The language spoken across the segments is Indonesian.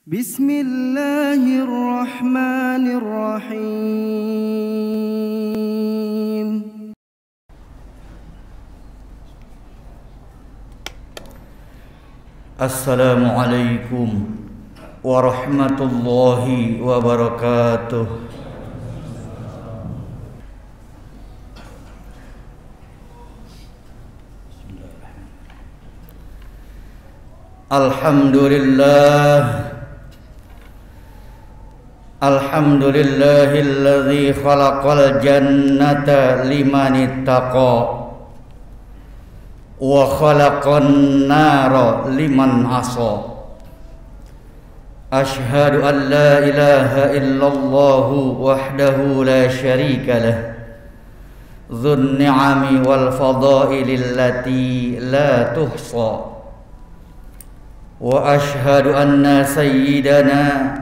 Bismillahirrahmanirrahim. Assalamualaikum warahmatullahi wabarakatuh. Alhamdulillahilladzi khalaqal jannata liman ittaqa wa khalaqan nara liman asa. Ashhadu an la ilaha illallah wahdahu la syarika lah, dzun ni'ami wal fadaili allati la tuhsa. Wa ashhadu anna sayyidana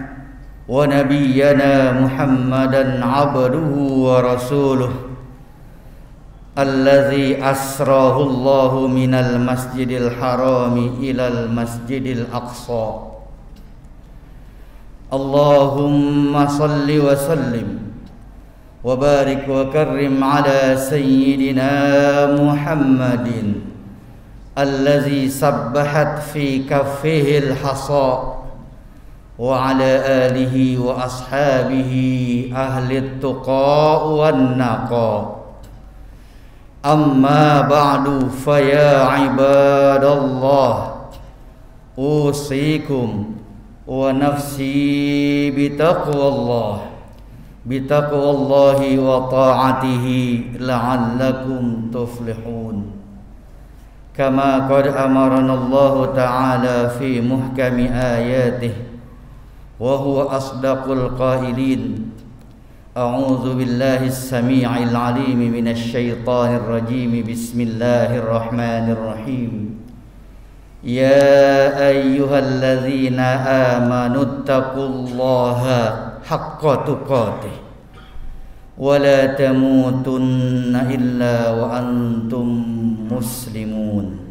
wa nabiyyana Muhammadan abduhu wa rasuluh alladzi asrahu Allahu minal masjidil harami ilal masjidil aqsa. Allahumma salli wa sallim wa barik wa karrim ala sayyidina Muhammadin alladzi sabbahat fi kaffihil hasa wa ala alihi wa ashabihi ahli tuqa wan naqa. Amma ba'du, faya ibadallah, usikum wa nafsi bitaqwallahi wa ta'atihi la'allakum tuflihun. Kama qad amarana Allah ta'ala fi muhkami ayatihi wa huwa asdaqul qailin. A'udzu billahi as-sami'il 'alim minasy syaithanir rajim. Bismillahirrahmanirrahim. Ya ayyuhalladzina amanu taqullaha haqqa tuqatih wa la tamutunna illa wa antum muslimun.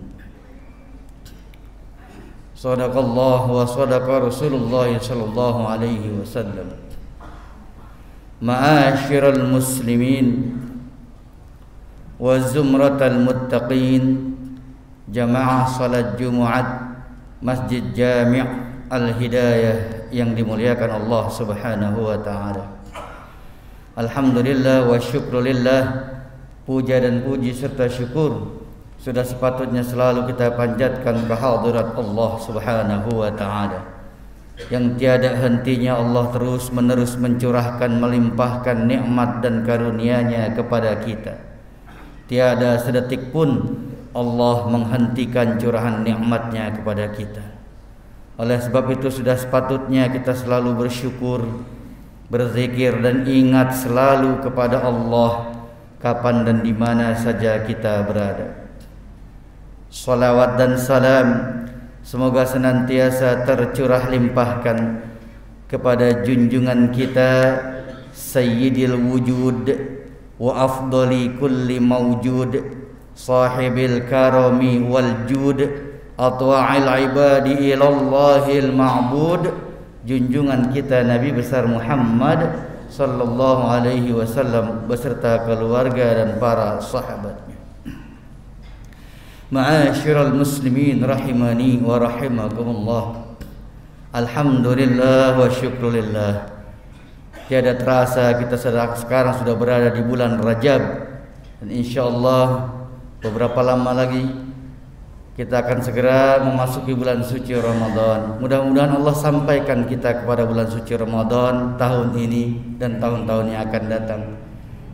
Sadaqallah wa sadaqa Rasulullah sallallahu alaihi wasallam. Ma'asyiral muslimin wa zumratal muttaqin, jamaah salat Jumat Masjid Jami' Al-Hidayah yang dimuliakan Allah Subhanahu wa taala. Alhamdulillah wa syukrulillah, puja dan puji serta syukur sudah sepatutnya selalu kita panjatkan kehadirat Allah Subhanahu wa taala, yang tiada hentinya Allah terus menerus mencurahkan, melimpahkan nikmat dan karunia-Nya kepada kita. Tiada sedetik pun Allah menghentikan curahan nikmat-Nya kepada kita. Oleh sebab itu sudah sepatutnya kita selalu bersyukur, berzikir dan ingat selalu kepada Allah kapan dan di mana saja kita berada. Salawat dan salam semoga senantiasa tercurah limpahkan kepada junjungan kita Sayyidil wujud wa afdali kulli mawjud, sahibil karami wal jud, atwa'il ibadi ilallahil ma'bud, junjungan kita Nabi besar Muhammad sallallahu alaihi wasallam beserta keluarga dan para sahabatnya. Ma'asyiral muslimin rahimani wa rahimakumullah. Alhamdulillah wa syukrulillah. Tiada terasa kita sekarang sudah berada di bulan Rajab, dan insyaallah beberapa lama lagi kita akan segera memasuki bulan suci Ramadan. Mudah-mudahan Allah sampaikan kita kepada bulan suci Ramadan tahun ini dan tahun-tahun yang akan datang.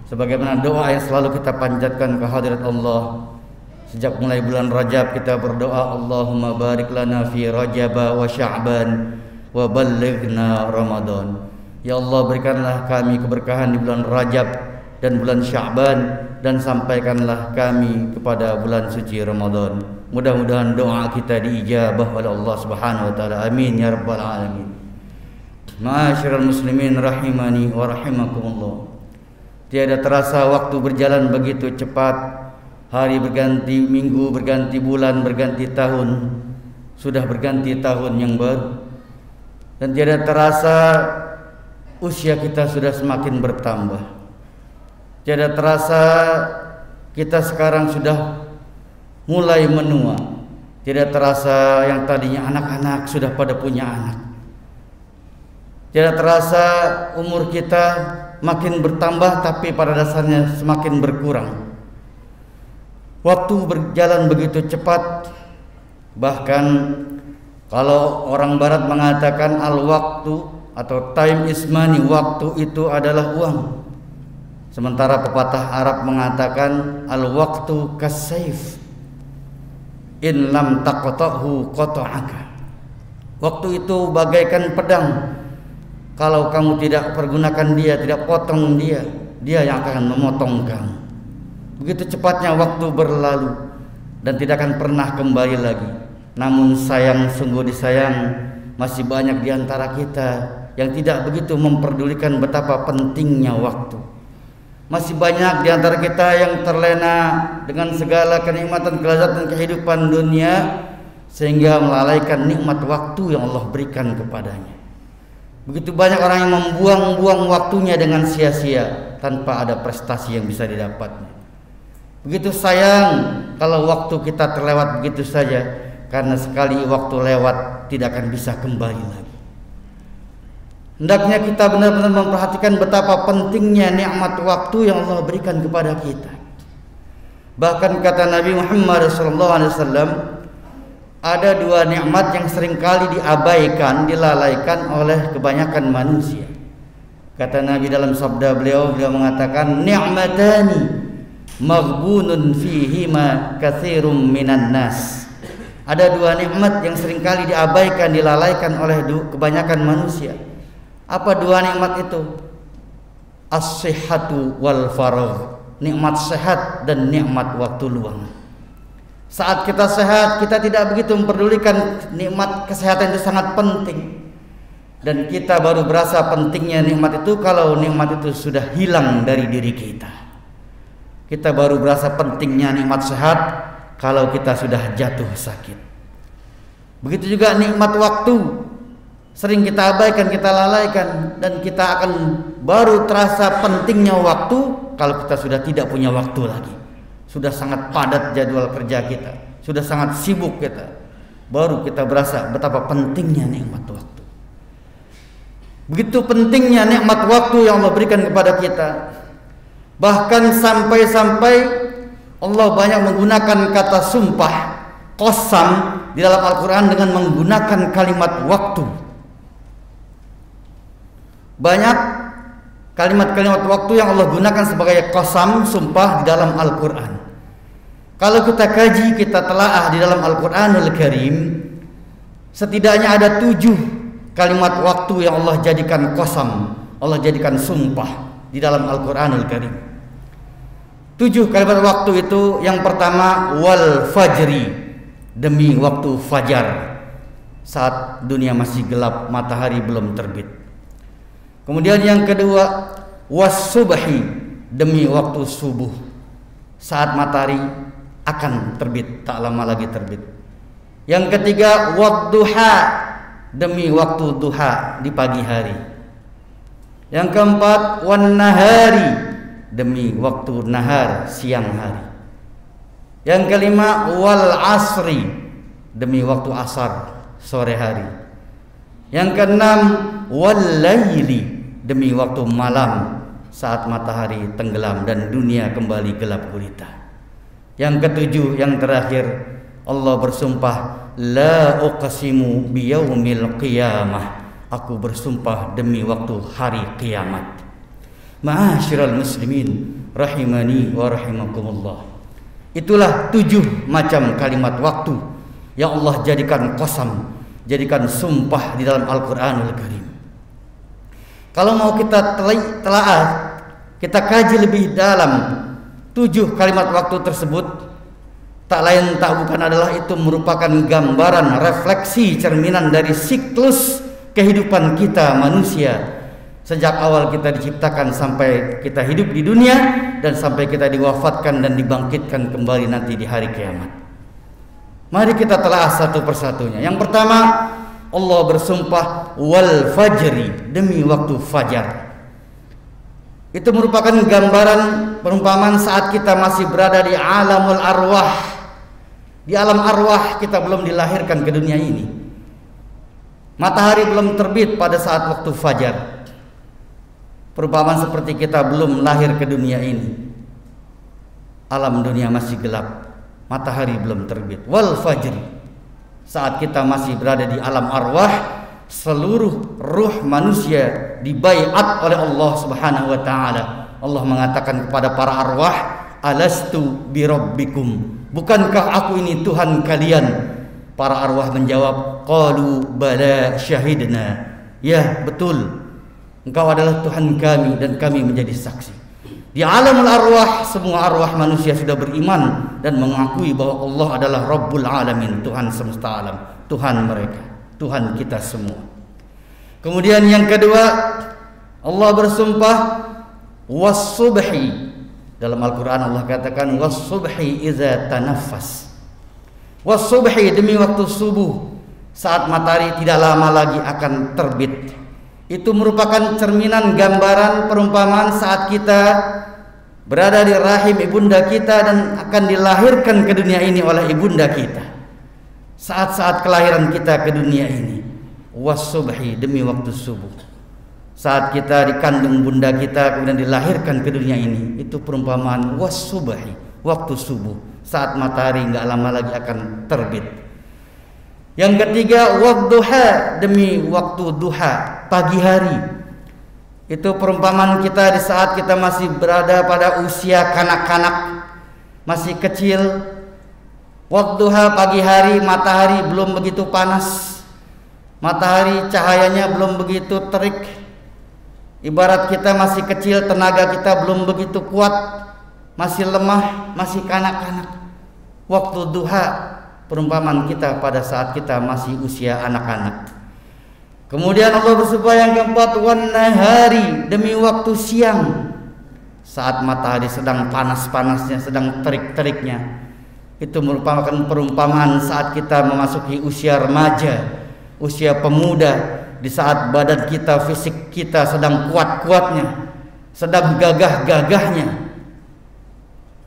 Sebagaimana doa yang selalu kita panjatkan ke hadirat Allah sejak mulai bulan Rajab, kita berdoa, Allahumma barik lana fi Rajab wa Sya'ban wa ballighna Ramadan. Ya Allah, berikanlah kami keberkahan di bulan Rajab dan bulan Sya'ban, dan sampaikanlah kami kepada bulan suci Ramadan. Mudah-mudahan doa kita diijabah oleh Allah Subhanahu wa taala. Amin ya rabbal alamin. Ma'asyiral muslimin rahimani wa rahimakumullah. Tiada terasa waktu berjalan begitu cepat. Hari berganti, minggu berganti, bulan berganti, tahun sudah berganti tahun yang baru. dan tidak terasa usia kita sudah semakin bertambah. Tidak terasa kita sekarang sudah mulai menua. Tidak terasa yang tadinya anak-anak sudah pada punya anak. Tidak terasa umur kita makin bertambah tapi pada dasarnya semakin berkurang. Waktu berjalan begitu cepat. Bahkan kalau orang barat mengatakan al-waktu atau time is money, waktu itu adalah uang. Sementara pepatah Arab mengatakan al-waktu kas-saif in lam taqta'hu qata'aka. Waktu itu bagaikan pedang. Kalau kamu tidak pergunakan dia, tidak potong dia, dia yang akan memotong kamu. Begitu cepatnya waktu berlalu dan tidak akan pernah kembali lagi. Namun sayang, sungguh disayang, masih banyak di antara kita yang tidak begitu memperdulikan betapa pentingnya waktu. Masih banyak di antara kita yang terlena dengan segala kenikmatan, kelezatan kehidupan dunia sehingga melalaikan nikmat waktu yang Allah berikan kepadanya. Begitu banyak orang yang membuang-buang waktunya dengan sia-sia tanpa ada prestasi yang bisa didapatnya. Begitu sayang kalau waktu kita terlewat begitu saja, karena sekali waktu lewat tidak akan bisa kembali lagi. Hendaknya kita benar-benar memperhatikan betapa pentingnya nikmat waktu yang Allah berikan kepada kita. Bahkan kata Nabi Muhammad SAW, ada dua nikmat yang seringkali diabaikan, dilalaikan oleh kebanyakan manusia. Kata Nabi dalam sabda beliau mengatakan, ni'matani maghbunun fihima katsirum minan nas. Ada dua nikmat yang seringkali diabaikan, dilalaikan oleh kebanyakan manusia. Apa dua nikmat itu? As-sihhatu wal faragh. Nikmat sehat dan nikmat waktu luang. Saat kita sehat, kita tidak begitu memperdulikan nikmat kesehatan itu sangat penting. Dan kita baru berasa pentingnya nikmat itu kalau nikmat itu sudah hilang dari diri kita. Kita baru berasa pentingnya nikmat sehat kalau kita sudah jatuh sakit. Begitu juga nikmat waktu. Sering kita abaikan, kita lalaikan, dan kita akan baru terasa pentingnya waktu kalau kita sudah tidak punya waktu lagi. Sudah sangat padat jadwal kerja kita, sudah sangat sibuk kita, baru kita berasa betapa pentingnya nikmat waktu. Begitu pentingnya nikmat waktu yang Allah berikan kepada kita. Bahkan sampai-sampai Allah banyak menggunakan kata sumpah, qasam di dalam Al-Quran dengan menggunakan kalimat waktu. Banyak kalimat-kalimat waktu yang Allah gunakan sebagai qasam, sumpah di dalam Al-Quran. Kalau kita kaji, kita telaah di dalam Al-Quranul Karim, setidaknya ada 7 kalimat waktu yang Allah jadikan qasam, Allah jadikan sumpah di dalam Al-Quranul Karim. 7 kalimat waktu itu, yang pertama wal fajri, demi waktu fajar, saat dunia masih gelap, matahari belum terbit. Kemudian yang kedua was subhi, demi waktu subuh, saat matahari akan terbit, tak lama lagi terbit. Yang ketiga wadduha, demi waktu duha di pagi hari. Yang keempat wan nahari, demi waktu nahar, siang hari. Yang kelima wal asri, demi waktu asar, sore hari. Yang keenam wal laili, demi waktu malam, saat matahari tenggelam dan dunia kembali gelap gulita. Yang ketujuh, yang terakhir, Allah bersumpah, la uqsimu biyaumil qiyamah, aku bersumpah demi waktu hari kiamat. Ma'asyiral muslimin rahimani wa rahimakumullah. Itulah 7 macam kalimat waktu yang Allah jadikan qasam, jadikan sumpah di dalam Al-Quranul Karim. Kalau mau kita telaah, kita kaji lebih dalam 7 kalimat waktu tersebut, tak lain tak bukan adalah itu merupakan gambaran, refleksi, cerminan dari siklus kehidupan kita manusia sejak awal kita diciptakan sampai kita hidup di dunia dan sampai kita diwafatkan dan dibangkitkan kembali nanti di hari kiamat. Mari kita telaah satu persatunya. Yang pertama, Allah bersumpah wal fajri, demi waktu fajar. Itu merupakan gambaran perumpamaan saat kita masih berada di alamul arwah. Di alam arwah kita belum dilahirkan ke dunia ini. Matahari belum terbit pada saat waktu fajar. Perumpamaan seperti kita belum lahir ke dunia ini. Alam dunia masih gelap, matahari belum terbit. Wal fajri, saat kita masih berada di alam arwah, seluruh ruh manusia dibaiat oleh Allah Subhanahu wa taala. Allah mengatakan kepada para arwah, alastu birabbikum, bukankah aku ini Tuhan kalian? Para arwah menjawab, qalu bala syahidna, ya betul, engkau adalah Tuhan kami dan kami menjadi saksi. Di alamul arwah, semua arwah manusia sudah beriman dan mengakui bahwa Allah adalah Rabbul Alamin, Tuhan semesta alam, Tuhan mereka, Tuhan kita semua. Kemudian yang kedua, Allah bersumpah was-subhi. Dalam Al-Quran Allah katakan was-subhi idza tanaffas. Was-subhi, demi waktu subuh, saat matahari tidak lama lagi akan terbit. Itu merupakan cerminan gambaran perumpamaan saat kita berada di rahim ibunda kita dan akan dilahirkan ke dunia ini oleh ibunda kita. Saat-saat kelahiran kita ke dunia ini, was-subhi, demi waktu subuh. Saat kita dikandung bunda kita kemudian dilahirkan ke dunia ini, itu perumpamaan was-subhi, waktu subuh, saat matahari enggak lama lagi akan terbit. Yang ketiga, wadduha, demi waktu duha, pagi hari. Itu perumpamaan kita di saat kita masih berada pada usia kanak-kanak, masih kecil. Wadduha, pagi hari, matahari belum begitu panas, matahari cahayanya belum begitu terik. Ibarat kita masih kecil, tenaga kita belum begitu kuat, masih lemah, masih kanak-kanak. Waktu duha, perumpamaan kita pada saat kita masih usia anak-anak. Kemudian Allah bersumpah yang keempat, wan nahari, demi waktu siang, saat matahari sedang panas-panasnya, sedang terik-teriknya. Itu merupakan perumpamaan saat kita memasuki usia remaja, usia pemuda, di saat badan kita, fisik kita sedang kuat-kuatnya, sedang gagah-gagahnya.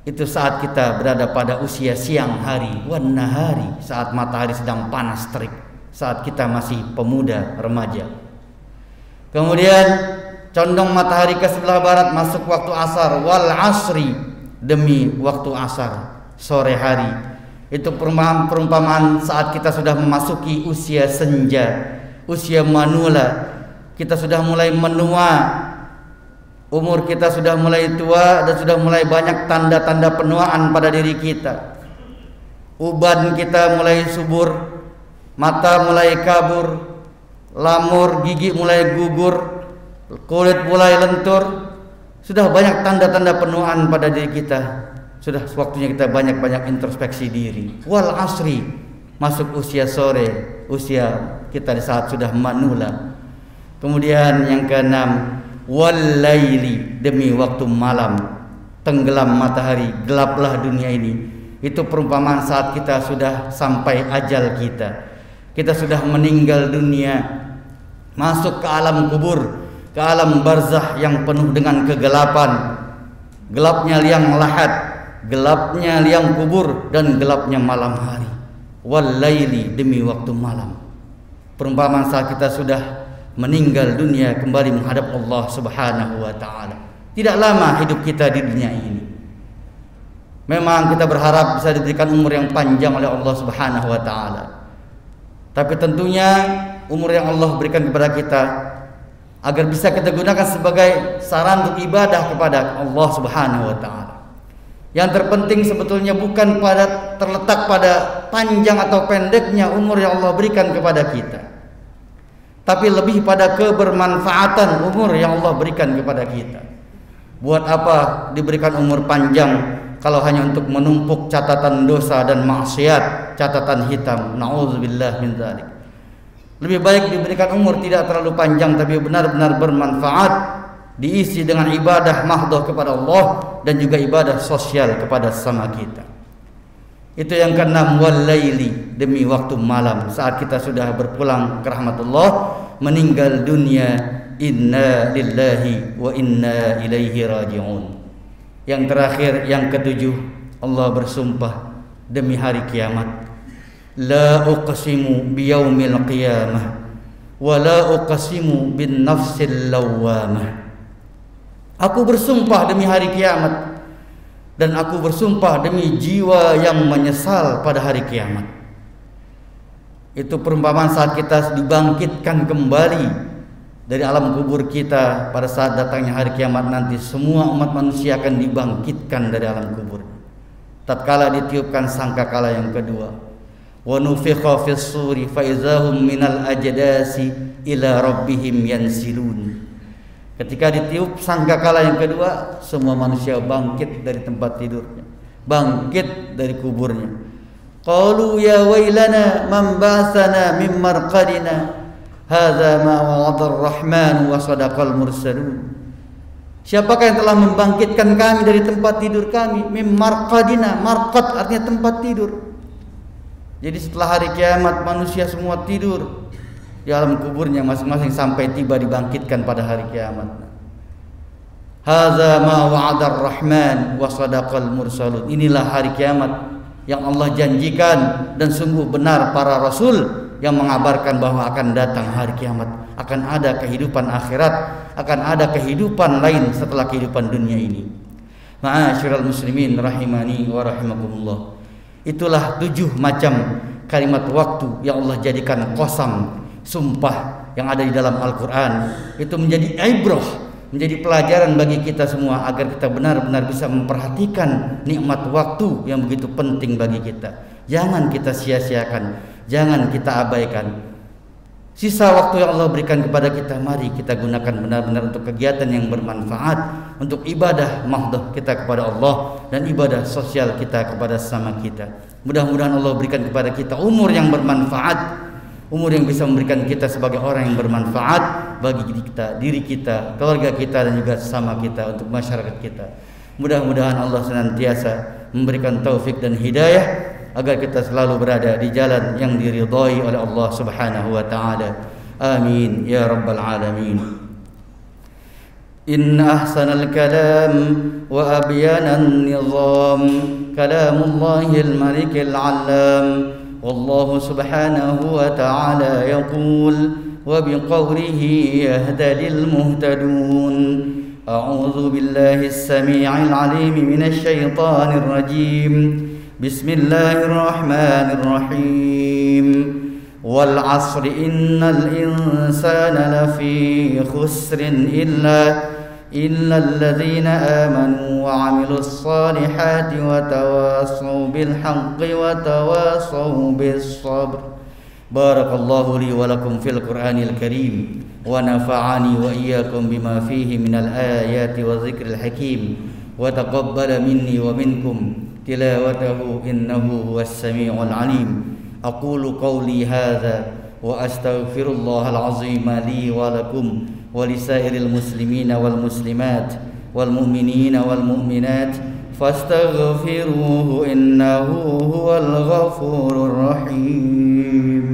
Itu saat kita berada pada usia siang hari, wan nahari, saat matahari sedang panas terik, saat kita masih pemuda remaja. Kemudian condong matahari ke sebelah barat, masuk waktu asar, wal asri, demi waktu asar, sore hari. Itu perumpamaan saat kita sudah memasuki usia senja, usia manula, kita sudah mulai menua, umur kita sudah mulai tua dan sudah mulai banyak tanda-tanda penuaan pada diri kita. Uban kita mulai subur, mata mulai kabur, lamur, gigi mulai gugur, kulit mulai lentur. Sudah banyak tanda-tanda penuaan pada diri kita. Sudah waktunya kita banyak-banyak introspeksi diri. Wal asri, masuk usia sore, usia kita di saat sudah manula. Kemudian yang keenam, wal laili, demi waktu malam, tenggelam matahari, gelaplah dunia ini. Itu perumpamaan saat kita sudah sampai ajal kita. Kita sudah meninggal dunia, masuk ke alam kubur, ke alam barzah yang penuh dengan kegelapan. Gelapnya liang lahat, gelapnya liang kubur, dan gelapnya malam hari. Wal laili, demi waktu malam. Perumpamaan saat kita sudah meninggal dunia, kembali menghadap Allah Subhanahu wa taala. Tidak lama hidup kita di dunia ini. Memang kita berharap bisa diberikan umur yang panjang oleh Allah Subhanahu wa taala. Tapi tentunya umur yang Allah berikan kepada kita agar bisa kita gunakan sebagai saran untuk ibadah kepada Allah Subhanahu wa taala. Yang terpenting sebetulnya bukan terletak pada panjang atau pendeknya umur yang Allah berikan kepada kita, tapi lebih pada kebermanfaatan umur yang Allah berikan kepada kita. Buat apa diberikan umur panjang kalau hanya untuk menumpuk catatan dosa dan maksiat, catatan hitam. Nauzubillah min dzalik. Lebih baik diberikan umur tidak terlalu panjang tapi benar-benar bermanfaat, diisi dengan ibadah mahdoh kepada Allah dan juga ibadah sosial kepada sama kita. Itu yang keenam, wal laili, demi waktu malam saat kita sudah berpulang ke rahmatullah, meninggal dunia, inna lillahi wa inna ilaihi raji'un. Yang terakhir, yang ketujuh, Allah bersumpah demi hari kiamat, la uqsimu biyaumil qiyamah wa la uqsimu bin nafsil lawwamah. Aku bersumpah demi hari kiamat, dan aku bersumpah demi jiwa yang menyesal pada hari kiamat. Itu perumpamaan saat kita dibangkitkan kembali dari alam kubur kita. Pada saat datangnya hari kiamat nanti, semua umat manusia akan dibangkitkan dari alam kubur. Tatkala ditiupkan sangkakala yang kedua, wa nufikha fis suri fa izahum minal ajdasi ila rabbihim yansilun. Ketika ditiup sangkakala yang kedua, semua manusia bangkit dari tempat tidurnya, bangkit dari kuburnya. Qalu ya wailana man ba'atsana min marqadina hadza ma wa'ada ar-rahman wa sadaqal mursalun. Siapakah yang telah membangkitkan kami dari tempat tidur kami? Min marqadina, marqad artinya tempat tidur. Jadi setelah hari kiamat manusia semua tidur di alam kuburnya masing-masing sampai tiba dibangkitkan pada hari kiamat. Hadza ma wa'ada ar-rahman wa sadaqal mursalun. Inilah hari kiamat yang Allah janjikan, dan sungguh benar para rasul yang mengabarkan bahwa akan datang hari kiamat, akan ada kehidupan akhirat, akan ada kehidupan lain setelah kehidupan dunia ini. Ma'asyiral muslimin rahimani wa rahimakumullah. Itulah 7 macam kalimat waktu yang Allah jadikan qasam, sumpah, yang ada di dalam Al-Quran. Itu menjadi ibrah, menjadi pelajaran bagi kita semua agar kita benar-benar bisa memperhatikan nikmat waktu yang begitu penting bagi kita. Jangan kita sia-siakan, jangan kita abaikan. Sisa waktu yang Allah berikan kepada kita, mari kita gunakan benar-benar untuk kegiatan yang bermanfaat, untuk ibadah mahdoh kita kepada Allah dan ibadah sosial kita kepada sesama kita. Mudah-mudahan Allah berikan kepada kita umur yang bermanfaat, umur yang bisa memberikan kita sebagai orang yang bermanfaat bagi kita, diri kita, keluarga kita, dan juga sesama kita, untuk masyarakat kita. Mudah-mudahan Allah senantiasa memberikan taufik dan hidayah agar kita selalu berada di jalan yang diridhai oleh Allah Subhanahu wa taala. Amin ya rabbal alamin. Inna ahsanal kalam wa abyanan nizam kalamullahil malikil allam. والله سبحانه وتعالى يقول وبقوله يهتدي المهتدون. أعوذ بالله السميع العليم من الشيطان الرجيم. بسم الله الرحمن الرحيم. والعصر إن الإنسان لفي خسر إلا الذين آمنوا وعملوا الصالحات وتواصوا بالحق وتواصوا بالصبر. بارك الله لي ولكم في القرآن الكريم ونفعني وإياكم بما فيه من الآيات والذكر الحكيم وتقبل مني ومنكم تلاوته إنه هو السميع العليم. أقول قولي هذا وأستغفر الله العظيم لي ولكم ولسائر المسلمين والمسلمات والمؤمنين والمؤمنات فاستغفروه إنه هو الغفور الرحيم.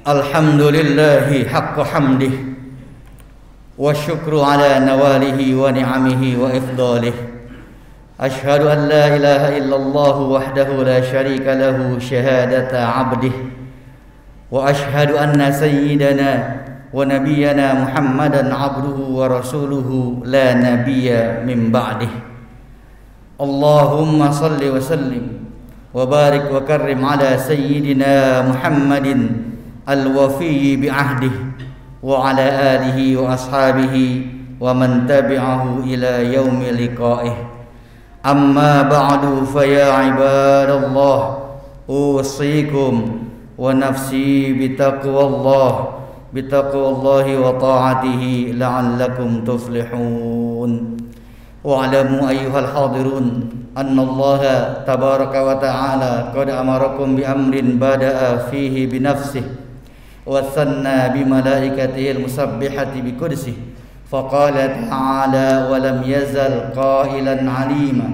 الحمد لله حق حمده والشكر على نواله ونعمه وإفضاله. أشهد أن لا إله إلا الله وحده لا شريك له شهادة عبده. وأشهد أن سيدنا ونبينا محمدا عبده ورسوله لا نبي من بعده. اللهم صل وسلم وبارك وكرم على سيدنا محمد الوفي بعهده وعلى آله وأصحابه ومن تبعه إلى يوم لقائه. أما بعد فيا عباد الله أوصيكم ونفسي بتقوى الله وطاعته لعلكم تفلحون. واعلموا أيها الحاضرون أن الله تبارك وتعالى قد أمركم بأمر بدأ فيه بنفسه وثنى بملائكته المسبحة بقدسه فقال تعالى ولم يزل قائلا عليما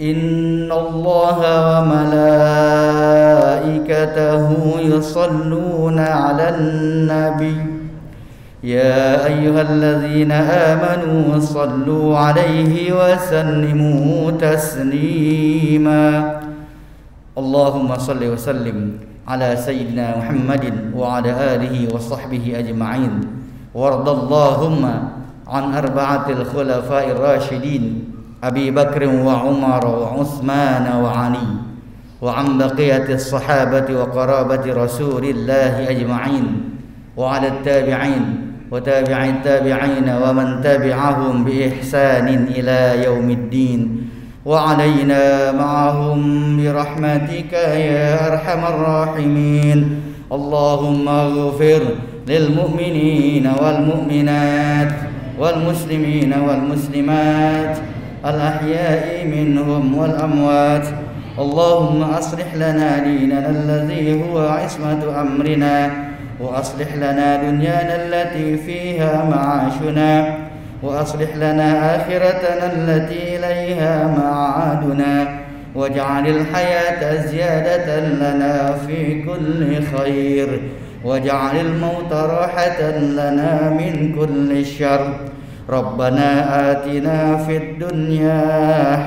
إن الله وملائكته يصلون على النبي يا أيها الذين آمنوا صلوا عليه وسلموا تسليما اللهم صل وسلم على سيدنا محمد وعلى آله وصحبه أجمعين وارض اللهم عن أربعة الخلفاء الراشدين أبي بكر وعمر وعثمان وعلي وعن بقية الصحابة وقرابة رسول الله أجمعين وعلى التابعين وتابع التابعين ومن تبعهم بإحسان إلى يوم الدين وعلينا معهم برحمتك يا أرحم الراحمين اللهم اغفر للمؤمنين والمؤمنات والمسلمين والمسلمات الأحياء منهم والأموات اللهم أصلح لنا ديننا الذي هو عصمة أمرنا وأصلح لنا دنيانا التي فيها معاشنا وأصلح لنا آخرتنا التي إليها معادنا واجعل الحياة زيادة لنا في كل خير واجعل الموت راحة لنا من كل شر ربنا آتنا في الدنيا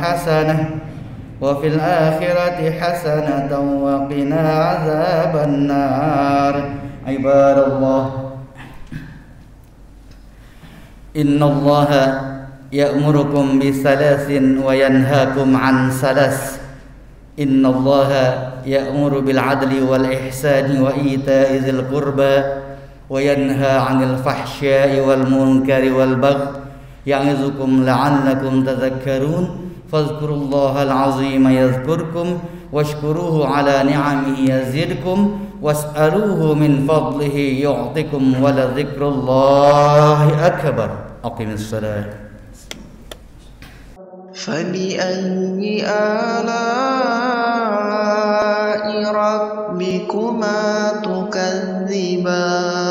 حسنة وفي الآخرة حسنة وقنا عذاب النار عباد الله إن الله يأمركم بثلاث وينهاكم عن ثلاث إن الله يأمر بالعدل والإحسان وإيتاء ذي القربى وينهى عن الفحشاء والمنكر والبغي يعظكم لعلكم تذكرون فاذكروا الله العظيم يذكركم واشكروه على نعمه يزدكم واسألوه من فضله يعطكم ولذكر الله أكبر أقم الصلاة فبأي آلاء ربكما تكذبان